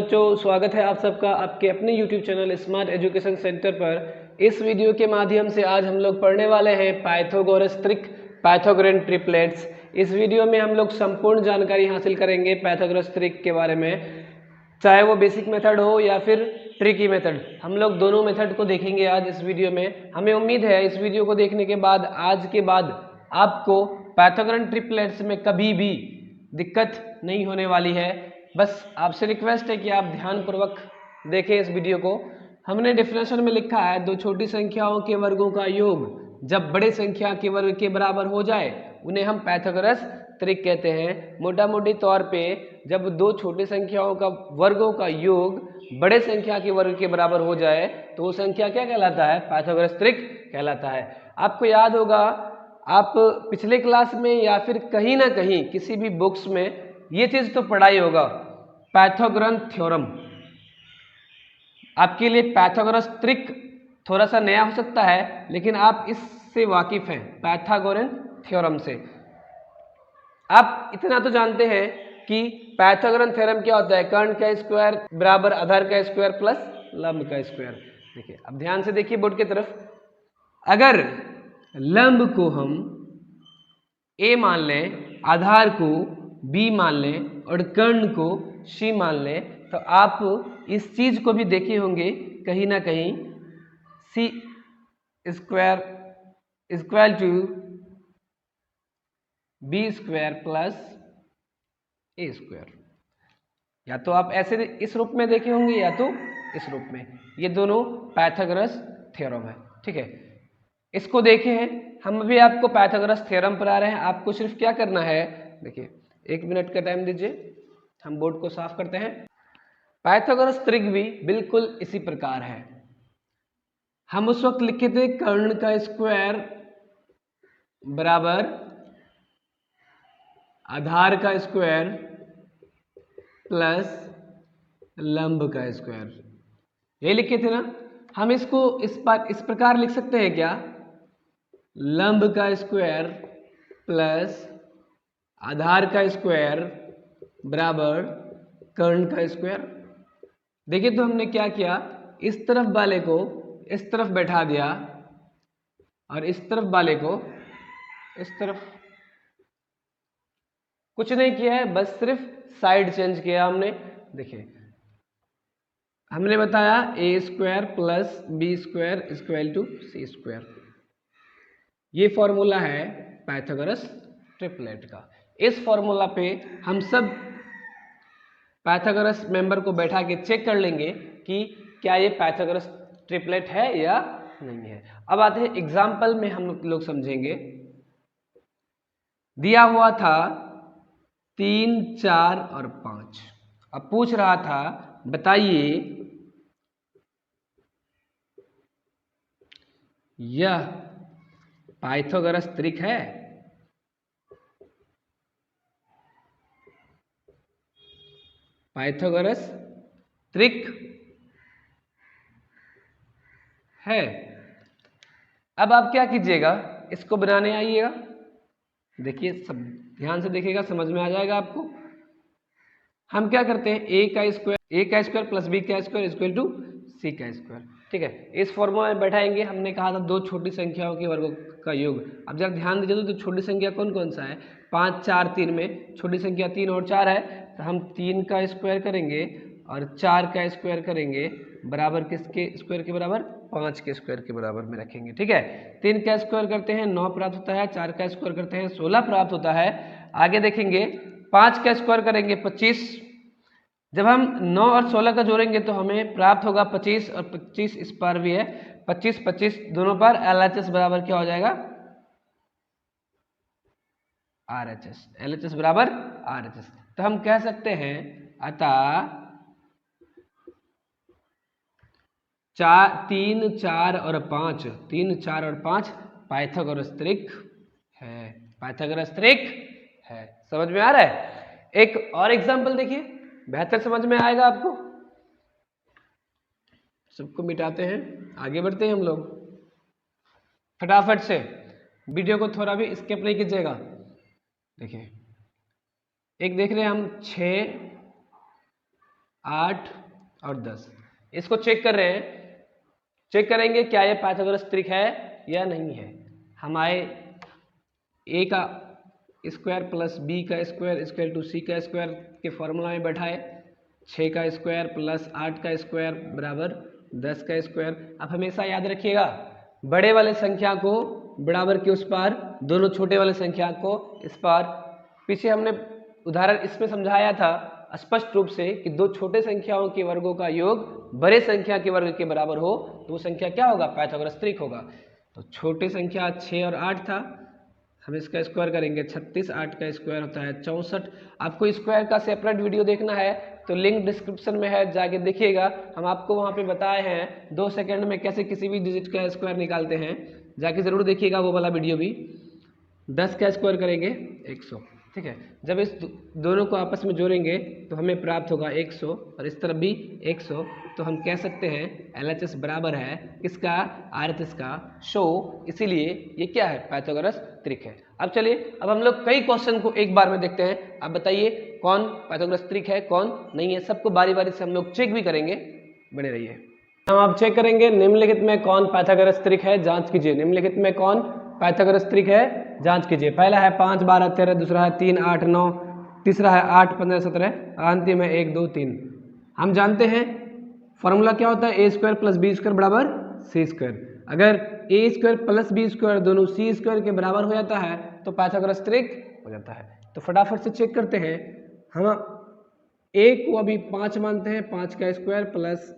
बच्चों, स्वागत है आप सबका आपके अपने YouTube channel smart education centre पर। इस वीडियो के माध्यम से आज हम लोग पढ़ने वाले हैं पाइथागोरस त्रिक, पाइथागोरन ट्रिपलेट्स। इस वीडियो में हम लोग संपूर्ण जानकारी हासिल करेंगे पाइथागोरस त्रिक के बारे में, चाहे वो बेसिक मेथड हो या फिर ट्रिकी मेथड। हम लोग दोनों मेथड को देखेंगे आज इस वीडियो में। हमें उम्मीद है इस वीडियो को देखने के बाद आज के बाद आपको पाइथागोरन ट्रिपलेट्स में कभी भी दिक्कत नहीं होने वाली है। बस आपसे रिक्वेस्ट है कि आप ध्यानपूर्वक देखें इस वीडियो को। हमने डेफिनेशन में लिखा है दो छोटी संख्याओं के वर्गों का योग जब बड़े संख्या के वर्ग के बराबर हो जाए उन्हें हम पाइथागोरस त्रिक कहते हैं। मोटा मोटी तौर पे जब दो छोटी संख्याओं का वर्गों का योग बड़े संख्या के वर्ग के बराबर हो जाए तो वो संख्या क्या कहलाता है? पाइथागोरस त्रिक कहलाता है। आपको याद होगा, आप पिछले क्लास में या फिर कहीं ना कहीं किसी भी बुक्स में ये चीज तो पढ़ा ही होगा, पाइथागोरन थ्योरम। आपके लिए पाइथागोरस त्रिक थोड़ा सा नया हो सकता है, लेकिन आप इससे वाकिफ हैं, पाइथागोरन थ्योरम से। आप इतना तो जानते हैं कि पाइथागोरन थ्योरम क्या होता है? कर्ण का स्क्वायर बराबर आधार का स्क्वायर प्लस लंब का स्क्वायर। देखिए, अब ध्यान से देखिए बोर्ड की तरफ। अगर लंब को हम a मान लें, आधार को b मान लें और कर्ण को c मान लें, तो आप इस चीज को भी देखे होंगे कहीं ना कहीं, c square equal to b square plus a square. या तो आप ऐसे इस रूप में देखे होंगे या तो इस रूप में। ये दोनों पाइथागोरस थ्योरम है, ठीक है। इसको देखे हैं, हम भी आपको पाइथागोरस थ्योरम पढ़ा रहे हैं। आपको सिर्फ क्या करना है, देखिए 1 मिनट का टाइम दीजिए, हम बोर्ड को साफ करते हैं। पाइथागोरस त्रिक भी बिल्कुल इसी प्रकार है। हम उस वक्त लिखे थे कर्ण का स्क्वायर बराबर आधार का स्क्वायर प्लस लंब का स्क्वायर, ये लिखे थे ना। हम इसको इस प्रकार लिख सकते हैं क्या? लंब का स्क्वायर प्लस आधार का स्क्वायर बराबर कर्ण का स्क्वायर। देखिए तो हमने क्या किया, इस तरफ वाले को इस तरफ बैठा दिया और इस तरफ वाले को इस तरफ। कुछ नहीं किया है, बस सिर्फ साइड चेंज किया हमने। देखिए, हमने बताया a square plus b square equal to c square. ये फॉर्मूला है पाइथागोरस ट्रिपलेट का। इस फॉर्मूला पे हम सब पाइथागोरस मेंबर को बैठा के चेक कर लेंगे कि क्या ये पाइथागोरस ट्रिपलेट है या नहीं है। अब आते हैं एग्जाम्पल में, हम लोग समझेंगे। दिया हुआ था 3, 4 और 5। अब पूछ रहा था बताइए यह पाइथागोरस त्रिक है? पाइथागोरस त्रिक है। अब आप क्या कीजिएगा, इसको बनाने आइएगा। देखिए, सब ध्यान से देखिएगा, समझ में आ जाएगा आपको। हम क्या करते हैं, a का स्क्वायर प्लस b का स्क्वायर इक्वल टू c का स्क्वायर, ठीक है। इस फॉर्मूला में बैठाएंगे। हमने कहा था दो छोटी संख्याओं के वर्गों का योग। अब जरा ध्यान दीजिए तो छोटी संख्या कौन कौन सा है? 5, 4, 3 में छोटी संख्या 3 और 4 है, तो हम 3 का स्क्वायर करेंगे और 4 का स्क्वायर करेंगे, बराबर किसके स्क्वायर के बराबर? 5 के स्क्वायर के बराबर में रखेंगे, ठीक है। 3 का स्क्वायर करते हैं 9 प्राप्त होता है, 4 का स्क्वायर करते हैं 16 प्राप्त होता है। आगे देखेंगे 5 का स्क्वायर करेंगे 25। जब हम 9 और 16 का जोड़ेंगे तो हमें प्राप्त होगा 25, और 25 इस पार भी है, 25 25 दोनों पार। LHS बराबर क्या हो जाएगा? RHS। LHS बराबर RHS। तो हम कह सकते हैं अतः 3, 4 और 5, 3, 4 और 5 पाइथागोरस त्रिक है। पाइथागोरस त्रिक है। समझ में आ रहा है? एक और एग्जांपल देखिए, बेहतर समझ में आएगा आपको। सबको मिटाते हैं, आगे बढ़ते हैं हम लोग फटाफट से। वीडियो को थोड़ा भी स्किप नहीं कीजिएगा। देखिए, एक देख रहे हैं हम 6 8 और 10। इसको चेक कर रहे हैं, चेक करेंगे क्या ये पाइथागोरस त्रिक है या नहीं है। हम आए a का स्क्वायर प्लस b का स्क्वायर इक्वल टू c का स्क्वायर के फॉर्मूला में बैठाए, 6 का स्क्वायर प्लस 8 का स्क्वायर बराबर 10 का स्क्वायर। अब हमेशा याद रखिएगा बड़े वाले संख्या को बराबर के उस पार, दोनों छोटे वाले संख्या को इस पार। पीछे हमने उदाहरण इसमें समझाया था स्पष्ट रूप से कि दो छोटे संख्याओं के वर्गों का योग बड़े संख्या के वर्ग के बराबर हो तो वो संख्या क्या होगा, पाइथागोरस त्रिक होगा। तो छोटी संख्या 6 और 8 था, हम इसका स्क्वायर करेंगे 36, 8 का स्क्वायर होता है 64। आपको स्क्वायर का सेपरेट वीडियो देखना है तो लिंक डिस्क्रिप्शन में है, जाके देखिएगा। हम आपको वहाँ पे बताए हैं 2 सेकंड में कैसे किसी भी डिजिट का स्क्वायर निकालते हैं, जाके ज़रूर देखिएगा वो वाला वीडियो भी। 10 का स्क्वायर करेंगे 100, ठीक है। जब इस दोनों को आपस में जोड़ेंगे तो हमें प्राप्त होगा 100 और इस तरफ भी 100। तो हम कह सकते हैं LHS बराबर है किसका, RHS का। शो इसीलिए ये क्या है, पाइथागोरस त्रिक है। अब चलिए अब हम लोग कई क्वेश्चन को एक बार में देखते हैं। आप बताइए कौन पाइथागोरस त्रिक है कौन नहीं है, सबको बारी बारी से हम लोग चेक भी करेंगे, बने रहिए। हम आप चेक करेंगे निम्नलिखित में कौन पाइथागोरस त्रिक है, जांच कीजिए। निम्नलिखित में कौन पाइथागोरस त्रिक है, जांच कीजिए। पहला है 5 12 13, दूसरा है 3 8 9, तीसरा है 8 15 17, अंतिम है 1 2 3। हम जानते हैं फॉर्मूला क्या होता है, ए स्क्वायर प्लस बी स्क्वायर बराबर सी स्क्वायर। अगर ए स्क्वायर प्लस बी स्क्वायर दोनों सी स्क्वायर के बराबर हो जाता है तो पाइथागोरस त्रिक हो जाता है। तो फटाफट से चेक करते हैं। हम ए को अभी 5 मानते हैं, 5 का स्क्वायर प्लस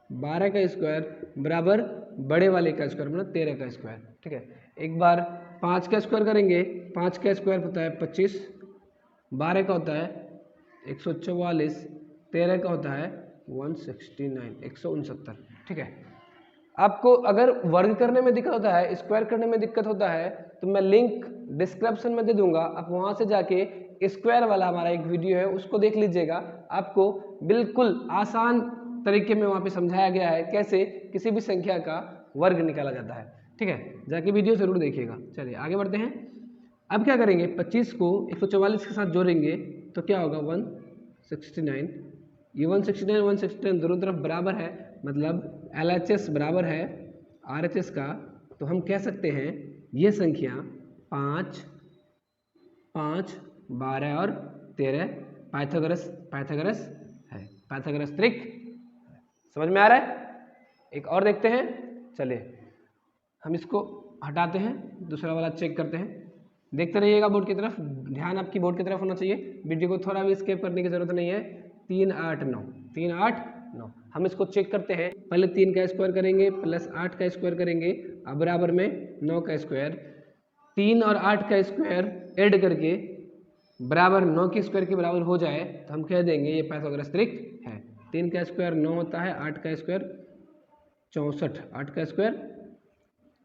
12 का स्क्वायर बराबर बड़े वाले का स्क्वायर मतलब 13 का स्क्वायर, ठीक है। एक बार 5 का स्क्वायर करेंगे, 5 का स्क्वायर होता है 25, 12 का होता है 144, 13 का होता है 169 169, ठीक है। आपको अगर वर्ग करने में दिक्कत होता है, स्क्वायर करने में दिक्कत होता है तो मैं लिंक डिस्क्रिप्शन में दे दूंगा, आप वहां से जाके स्क्वायर वाला हमारा एक वीडियो है उसको देख लीजिएगा। आपको बिल्कुल आसान तरीके में वहाँ पे समझाया गया है कैसे किसी भी संख्या का वर्ग निकाला जाता है, ठीक है। जाके वीडियो जरूर देखिएगा। चलिए आगे बढ़ते हैं। अब क्या करेंगे, 25 को 144 के साथ जोड़ेंगे तो क्या होगा 169। ये 169 169 दोनों तरफ बराबर है, मतलब LHS बराबर है RHS का। तो हम कह सकते हैं ये संख्या 5 5 12 और 13 पाइथागोरस है, पाइथागोरस त्रिक। समझ में आ रहा है। एक और देखते हैं, चलिए हम इसको हटाते हैं, दूसरा वाला चेक करते हैं। देखते रहिएगा बोर्ड की तरफ, ध्यान आपकी बोर्ड की तरफ होना चाहिए, वीडियो को थोड़ा भी स्किप करने की जरूरत नहीं है। 3 8 9 3 8 9 हम इसको चेक करते हैं। पहले 3 का स्क्वायर करेंगे प्लस 8 का स्क्वायर करेंगे, अब बराबर में 9 का स्क्वायर। 3 और 8 का स्क्वायर ऐड करके बराबर 9 के स्क्वायर के बराबर हो जाए तो हम कह देंगे ये पाइथागोरस त्रिक है। 3 का स्क्वायर 9 होता है, 8 का स्क्वायर 64, 8 का स्क्वायर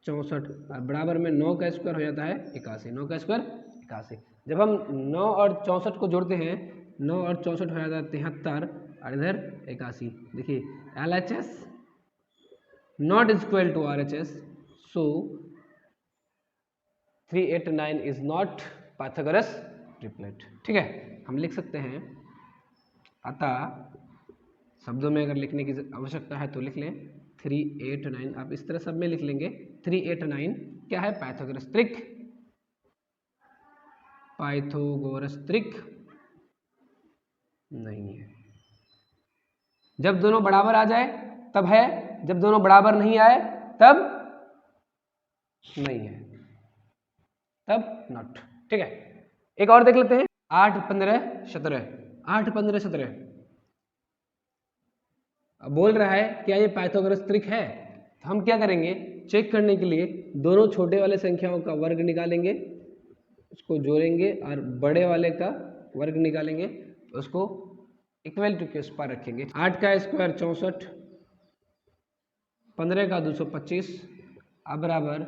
64 और बराबर में 9 का स्क्वायर हो जाता है 81, 9 का स्क्वायर 81। जब हम 9 और 64 को जोड़ते हैं 9 और 64 हो जाता है 73 और इधर 81। देखिए LHS not equal to RHS, so 389 is not Pythagoras triplet, ठीक है। हम लिख सकते हैं, अतः शब्दों में अगर लिखने की आवश्यकता है तो लिख लें 389। आप इस तरह सब में लिख लेंगे 389 क्या है, पाइथागोरस त्रिक। पाइथागोरस त्रिक नहीं है। जब दोनों बराबर आ जाए तब है, जब दोनों बराबर नहीं आए तब नहीं है, तब नॉट, ठीक है। एक और देख लेते हैं, 8 15 17, 8 15 17 बोल रहा है क्या ये पाइथागोरस त्रिक है। तो हम क्या करेंगे, चेक करने के लिए दोनों छोटे वाले संख्याओं का वर्ग निकालेंगे, उसको जोड़ेंगे और बड़े वाले का वर्ग निकालेंगे, उसको इक्वल टू के उस पर रखेंगे। 8 का स्क्वायर 64, 15 का 225 अब बराबर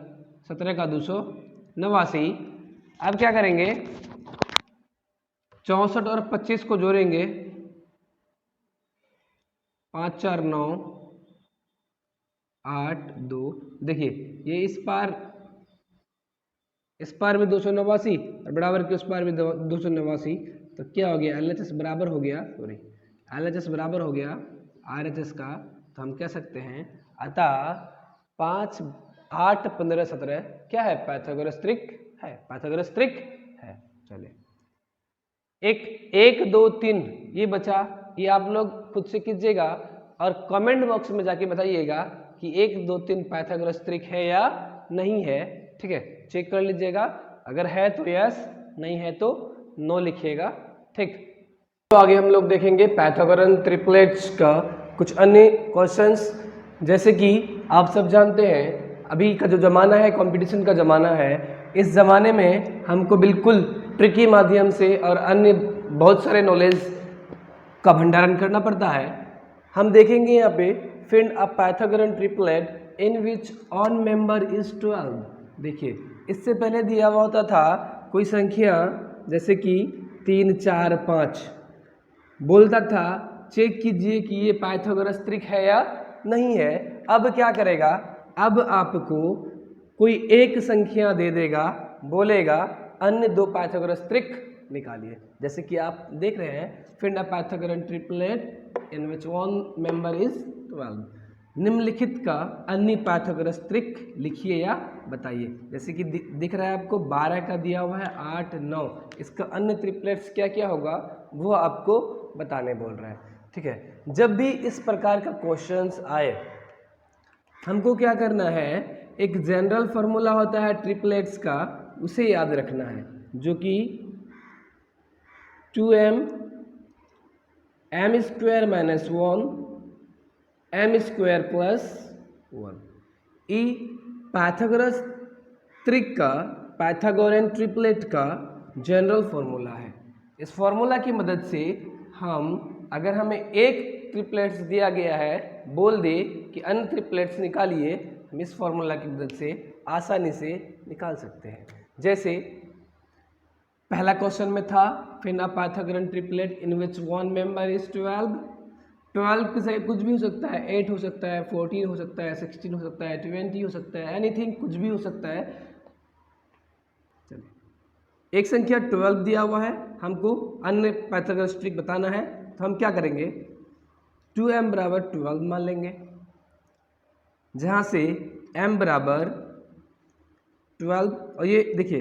17 का 289। अब क्या करेंगे, 64 और 25 को जोड़ेंगे, 5 4 9 8 2। देखिए ये इस पार भी 289 और बराबर के उस पार भी 289, तो क्या हो गया LHS बराबर हो गया, सॉरी LHS बराबर हो गया RHS का, तो हम कह सकते हैं अतः 5, 8, 15, 17 क्या है? पाइथागोरस त्रिक है, पाइथागोरस त्रिक है। चलिए 1, 2, 3 ये बचा, ये आप लोग खुद से कीजिएगा और कमेंट बॉक्स में जाके बताइएगा कि 1, 2, 3 पाइथागोरस त्रिक है या नहीं है। ठीक है, चेक कर लीजिएगा, अगर है तो यस, नहीं है तो नो लिखिएगा। ठीक, तो आगे हम लोग देखेंगे पाइथागोरन ट्रिपलेट्स का कुछ अन्य क्वेश्चंस। जैसे कि आप सब जानते हैं अभी का जो ज़माना है, कंपटीशन का ज़माना है, इस ज़माने में हमको बिल्कुल ट्रिकी माध्यम से और अन्य बहुत सारे नॉलेज का भंडारण करना पड़ता है। हम देखेंगे यहाँ पे find a Pythagorean triplet in which on member is 12। देखिए इससे पहले दिया हुआ होता था कोई संख्या जैसे कि 3, 4, 5, बोलता था चेक कीजिए कि ये पाइथागोरस त्रिक है या नहीं है। अब क्या करेगा, अब आपको कोई एक संख्या दे देगा, बोलेगा अन्य 2 पाइथागोरस त्रिक निकालिए। जैसे कि आप देख रहे हैं find a Pythagorean triplet in which one member is 12। निम्नलिखित का अन्य पाइथागोरस त्रिक लिखिए या बताइए। जैसे कि दिख रहा है आपको 12 का दिया हुआ है, 8, 9, इसका अन्य ट्रिपलेट्स क्या क्या होगा वो आपको बताने बोल रहा है। ठीक है, जब भी इस प्रकार का क्वेश्चंस आए हमको क्या करना है, एक जनरल फार्मूला होता है ट्रिपलेट्स का, उसे याद रखना है, जो कि 2m m square minus 1 m square plus 1। ई पाइथागोरस त्रिक का, पाइथागोरन ट्रिपलेट का जनरल फार्मूला है। इस फार्मूला की मदद से हम, अगर हमें एक ट्रिपलेट्स दिया गया है, बोल दे कि अन्य ट्रिपलेट्स निकालिए, हम इस फार्मूला की मदद से आसानी से निकाल सकते हैं। जैसे पहला क्वेश्चन में था find a Pythagorean triplet in which one member is 12। 12 की जगह कुछ भी हो सकता है, 8 हो सकता है, 14 हो सकता है, 16 हो सकता है, 20 हो सकता है, एनीथिंग, कुछ भी हो सकता है। चलिए एक संख्या 12 दिया हुआ है, हमको अन्य पाइथागोरस ट्रिक बताना है, तो हम क्या करेंगे, 2m बराबर 12 मान लेंगे, जहाँ से m बराबर 12, और ये देखिए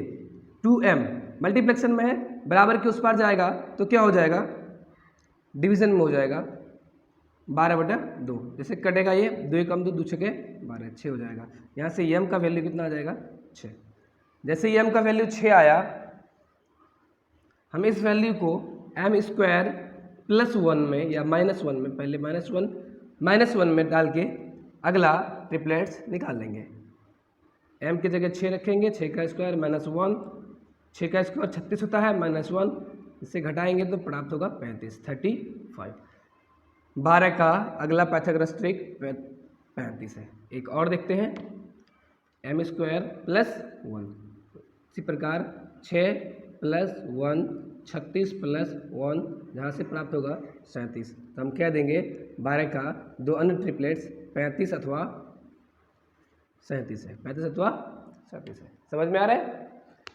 2m मल्टीप्लेक्शन में है, बराबर के उस पार जाएगा तो क्या हो जाएगा, डिवीजन में हो जाएगा, 12/2। जैसे कटेगा ये 2 कम 2, 2 छके 12, 6 हो जाएगा। यहाँ से m का वैल्यू कितना आ जाएगा, 6। जैसे m का वैल्यू 6 आया, हम इस वैल्यू को m स्क्वायर प्लस 1 में या -1 में, पहले -1 में डाल के अगला ट्रिपलेट्स निकाल लेंगे। m की जगह 6 रखेंगे, 6 का स्क्वायर -1, 6 का स्क्वायर 36 होता है, -1 इससे घटाएंगे तो प्राप्त होगा 35, 35। 12 का अगला पाइथागोरस ट्रिक 35 है। एक और देखते हैं, m स्क्वायर प्लस 1, इसी प्रकार 6 प्लस 1 36 प्लस 1, जहाँ से प्राप्त होगा 37। तो हम कह देंगे 12 का 2 अन्य ट्रिपलेट्स 35 अथवा 37 है, 35 अथवा 37 है। समझ में आ रहा है?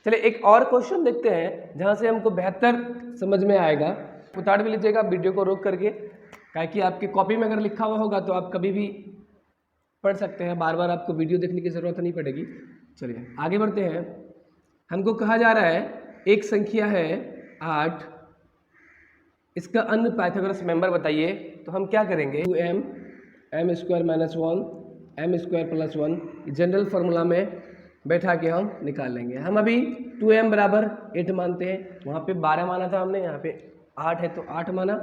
चलिए एक और क्वेश्चन देखते हैं जहाँ से हमको बेहतर समझ में आएगा। उतार भी लीजिएगा वीडियो को रोक करके, कि आपकी कॉपी में अगर लिखा हुआ होगा तो आप कभी भी पढ़ सकते हैं, बार बार आपको वीडियो देखने की ज़रूरत नहीं पड़ेगी। चलिए आगे बढ़ते हैं। हमको कहा जा रहा है एक संख्या है 8, इसका अन्य पाइथागोरस मेंबर बताइए। तो हम क्या करेंगे, 2m m square minus 1 m square plus 1 general formula में बैठा के हम निकाल लेंगे। हम अभी 2m बराबर 8 मानते हैं, वहाँ पे 12 माना था हमने, यहाँ पे 8 है तो 8 माना,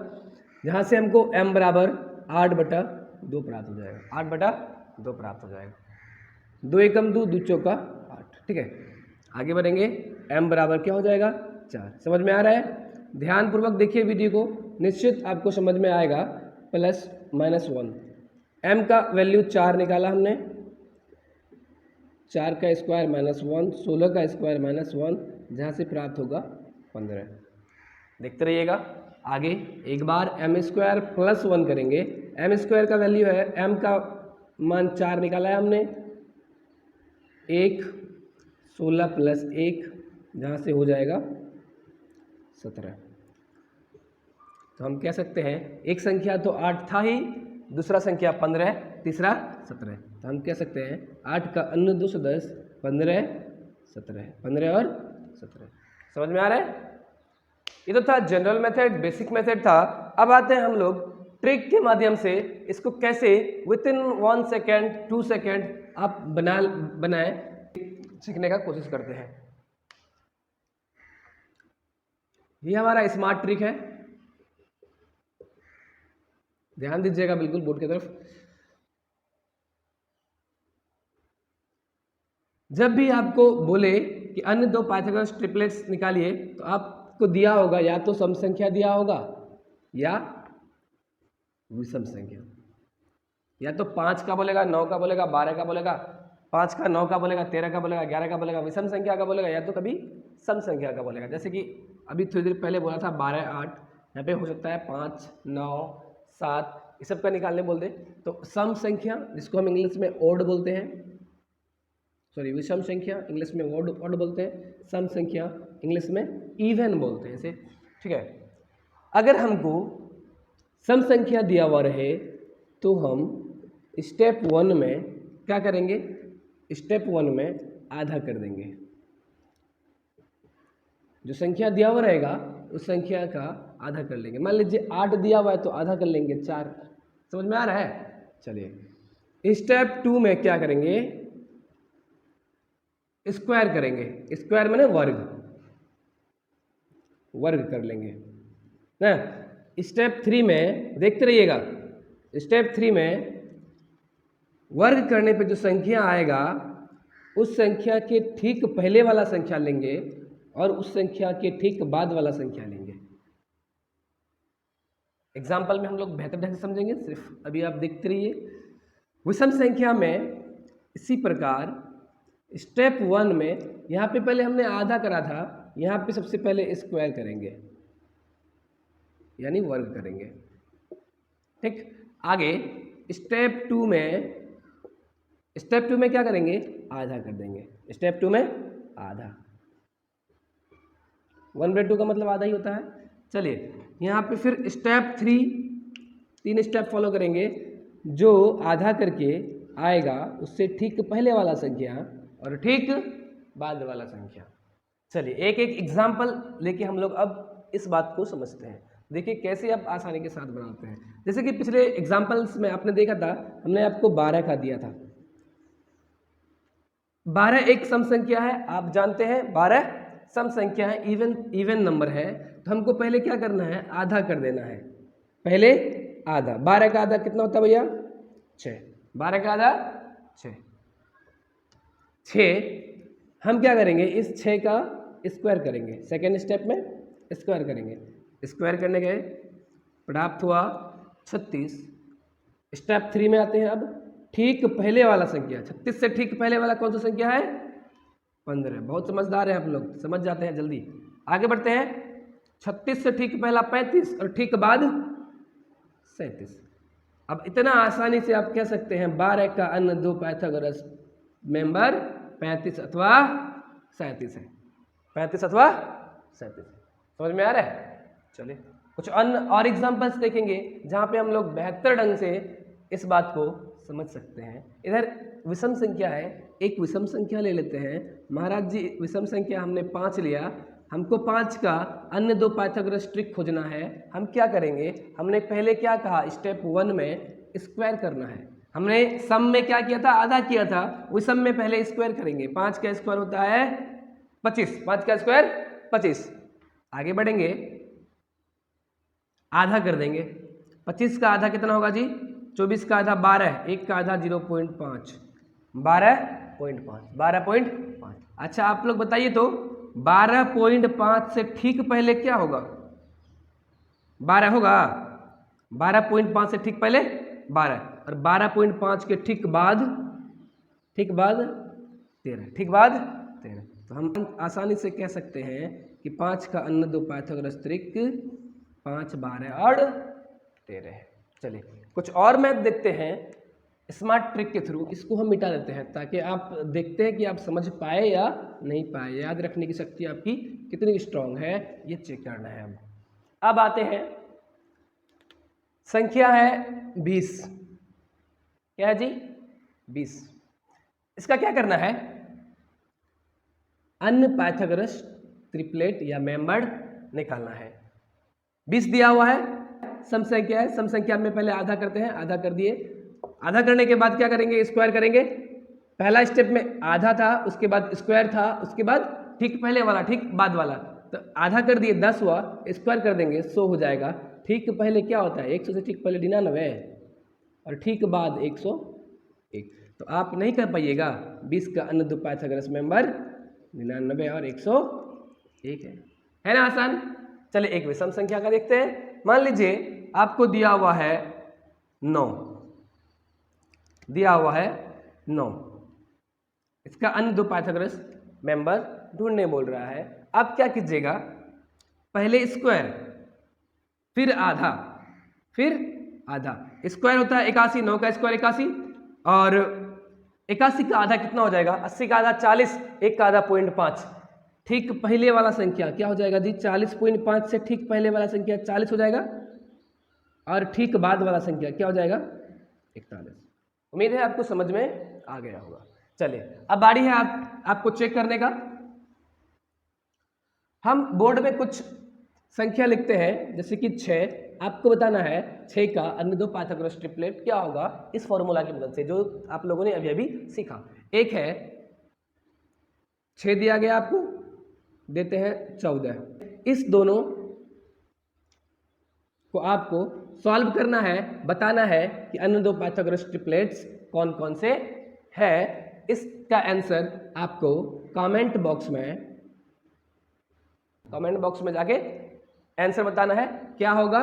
जहाँ से हमको m बराबर 8/2 प्राप्त हो जाएगा, 8/2 प्राप्त हो जाएगा। 2 एकम 2, 2 चौका 8। ठीक है, आगे बढ़ेंगे, m बराबर क्या हो जाएगा, 4। समझ में आ रहा है? ध्यानपूर्वक देखिए वीडियो को, निश्चित आपको समझ में आएगा। प्लस -1, m का वैल्यू 4 निकाला हमने, 4 का स्क्वायर -1, 16 का स्क्वायर -1, जहाँ से प्राप्त होगा 15। देखते रहिएगा आगे। एक बार m स्क्वायर प्लस 1 करेंगे, m स्क्वायर का वैल्यू है, m का मान 4 निकाला है हमने, 1, 16 प्लस 1, जहाँ से हो जाएगा 17। तो हम कह सकते हैं एक संख्या तो 8 था ही, दूसरा संख्या 15, तीसरा 17। तो हम कह सकते हैं 8 का अन्य 210, 15, 17, 15 और 17। समझ में आ रहा है? ये तो था जनरल मेथड, बेसिक मेथड था। अब आते हैं हम लोग ट्रिक के माध्यम से इसको कैसे विद इन 1 सेकेंड 2 सेकेंड आप बनाए सीखने का कोशिश करते हैं। ये हमारा स्मार्ट ट्रिक है, ध्यान दीजिएगा बिल्कुल बोर्ड की तरफ। जब भी आपको बोले कि अन्य दो पाइथागोरस ट्रिपलेट्स निकालिए, तो आपको दिया होगा या तो सम संख्या दिया होगा या विषम संख्या। या तो 5 का बोलेगा, 9 का बोलेगा, 12 का बोलेगा, 5 का 9 का बोलेगा, 13 का बोलेगा, 11 का बोलेगा, विषम संख्या का बोलेगा, या तो कभी सम संख्या का बोलेगा। जैसे कि अभी थोड़ी देर पहले बोला था 12, 8, यहाँ पे हो सकता है 5, 9, 7, ये सब का निकालने बोलते। तो सम संख्या जिसको हम इंग्लिश में ओड बोलते हैं, सॉरी विषम संख्या इंग्लिश में ओड बोलते हैं, सम संख्या इंग्लिश में इवन बोलते हैं इसे। ठीक है, अगर हमको सम संख्या दिया हुआ रहे तो हम स्टेप 1 में क्या करेंगे? स्टेप 1 में आधा कर देंगे। जो संख्या दिया हुआ रहेगा उस संख्या का आधा कर लेंगे। मान लीजिए 8 दिया हुआ है तो आधा कर लेंगे 4। समझ में आ रहा है? चलिए स्टेप 2 में क्या करेंगे? स्क्वायर करेंगे। स्क्वायर माने वर्ग कर लेंगे ना। स्टेप 3 में देखते रहिएगा, स्टेप 3 में वर्ग करने पे जो संख्या आएगा उस संख्या के ठीक पहले वाला संख्या लेंगे और उस संख्या के ठीक बाद वाला संख्या लेंगे। एग्जाम्पल में हम लोग बेहतर ढंग से समझेंगे, सिर्फ अभी आप देखते रहिए। विषम संख्या में इसी प्रकार स्टेप 1 में यहाँ पे पहले हमने आधा करा था, यहाँ पे सबसे पहले स्क्वायर करेंगे यानी वर्ग करेंगे। ठीक, आगे स्टेप 2 में क्या करेंगे? आधा कर देंगे। स्टेप 2 में आधा, 1/2 का मतलब आधा ही होता है। चलिए यहाँ पे फिर स्टेप 3 स्टेप फॉलो करेंगे। जो आधा करके आएगा उससे ठीक पहले वाला संख्या और ठीक बाद वाला संख्या। चलिए एक एक एग्जाम्पल लेके हम लोग अब इस बात को समझते हैं। देखिए कैसे आप आसानी के साथ बनाते हैं। जैसे कि पिछले एग्जाम्पल्स में आपने देखा था, हमने आपको 12 का दिया था। 12 एक सम संख्या है, आप जानते हैं 12 सम संख्या है, इवन नंबर है। तो हमको पहले क्या करना है? आधा कर देना है। पहले आधा, 12 का आधा कितना होता है भैया? 6। 12 का आधा 6। हम क्या करेंगे? इस 6 का स्क्वायर करेंगे। सेकेंड स्टेप में स्क्वायर करेंगे। स्क्वायर करने गए, प्राप्त हुआ 36। स्टेप 3 में आते हैं। अब ठीक पहले वाला संख्या, 36 से ठीक पहले वाला कौन सा संख्या है? 15। बहुत समझदार है आप लोग, समझ जाते हैं जल्दी। आगे बढ़ते हैं। 36 से ठीक पहला 35 और ठीक बाद 37। अब इतना आसानी से आप कह सकते हैं 12 का अन्य दो पाइथागोरस मेंबर 35 अथवा 37 है। 35 अथवा 37। समझ में आ रहा है? चलिए कुछ अन्य और एग्जांपल्स देखेंगे जहाँ पे हम लोग बेहतर ढंग से इस बात को समझ सकते हैं। इधर विषम संख्या है, एक विषम संख्या ले लेते हैं। महाराज जी विषम संख्या हमने 5 लिया, हमको 5 का अन्य दो पाइथागोरस ट्रिक खोजना है। हम क्या करेंगे? हमने पहले क्या कहा? स्टेप 1 में स्क्वायर करना है। हमने सम में क्या किया था? आधा किया था। विषम में पहले स्क्वायर करेंगे। 5 का स्क्वायर होता है 25। 5 का स्क्वायर 25। आगे बढ़ेंगे, आधा कर देंगे। 25 का आधा कितना होगा जी? 24 का आधा 12, 1 का आधा 0.5, 12.5। अच्छा आप लोग बताइए तो 12.5 से ठीक पहले क्या होगा? 12 होगा। 12.5 से ठीक पहले 12 और 12.5 के ठीक बाद 13। ठीक बाद 13। तो हम आसानी से कह सकते हैं कि 5 का अन्य दो पाइथागोरस ट्रिक 5, 12 और 13 है। चलिए कुछ और मैथ देखते हैं स्मार्ट ट्रिक के थ्रू। इसको हम मिटा देते हैं ताकि आप देखते हैं कि आप समझ पाए या नहीं पाए, याद रखने की शक्ति आपकी कितनी स्ट्रांग है, ये चेक करना है। अब आते हैं संख्या है 20। क्या है जी? 20। इसका क्या करना है? अन्य पाइथागोरस ट्रिपलेट या मेंबर निकालना है। 20 दिया हुआ है, सम संख्या है, सम संख्या में पहले आधा करते हैं, आधा कर दिए। आधा करने के बाद क्या करेंगे? स्क्वायर करेंगे। पहला स्टेप में आधा था, उसके बाद स्क्वायर था, उसके बाद ठीक पहले वाला, ठीक बाद वाला। तो आधा कर दिए 10 हुआ, स्क्वायर कर देंगे 100 हो जाएगा। ठीक पहले क्या होता है? 100 से ठीक पहले 99 और ठीक बाद 101। तो आप नहीं कर पाइएगा 20 का अन्य दो पाइथागोरस मेंबर 99 और 101 है ना आसान? चलिए एक विषम संख्या का देखते हैं। मान लीजिए आपको दिया हुआ है 9, दिया हुआ है 9। इसका अन्य दो पाइथागोरस मेंबर ढूंढने बोल रहा है। आप क्या कीजिएगा? पहले स्क्वायर, फिर आधा, फिर आधा। स्क्वायर होता है 81, 9 का स्क्वायर 81 और 81 का आधा कितना हो जाएगा? 80 का आधा 40, 1 का आधा 0.5। ठीक पहले वाला संख्या क्या हो जाएगा जी? 40.5 से ठीक पहले वाला संख्या 40 हो जाएगा और ठीक बाद वाला संख्या क्या हो जाएगा? 41। उम्मीद है आपको समझ में आ गया होगा। चलिए अब बारी है आपको चेक करने का। हम बोर्ड में कुछ संख्या लिखते हैं, जैसे कि 6। आपको बताना है 6 का अन्य दो पाइथागोरस ट्रिपलेट क्या होगा इस फॉर्मूला की मदद से, जो आप लोगों ने अभी अभी सीखा। एक है 6 दिया गया, आपको देते हैं 14। इस दोनों को आपको सॉल्व करना है, बताना है कि अन्य दो पाइथागोरस ट्रिपलेट्स कौन कौन से है। इसका आंसर आपको कमेंट बॉक्स में जाके आंसर बताना है। क्या होगा?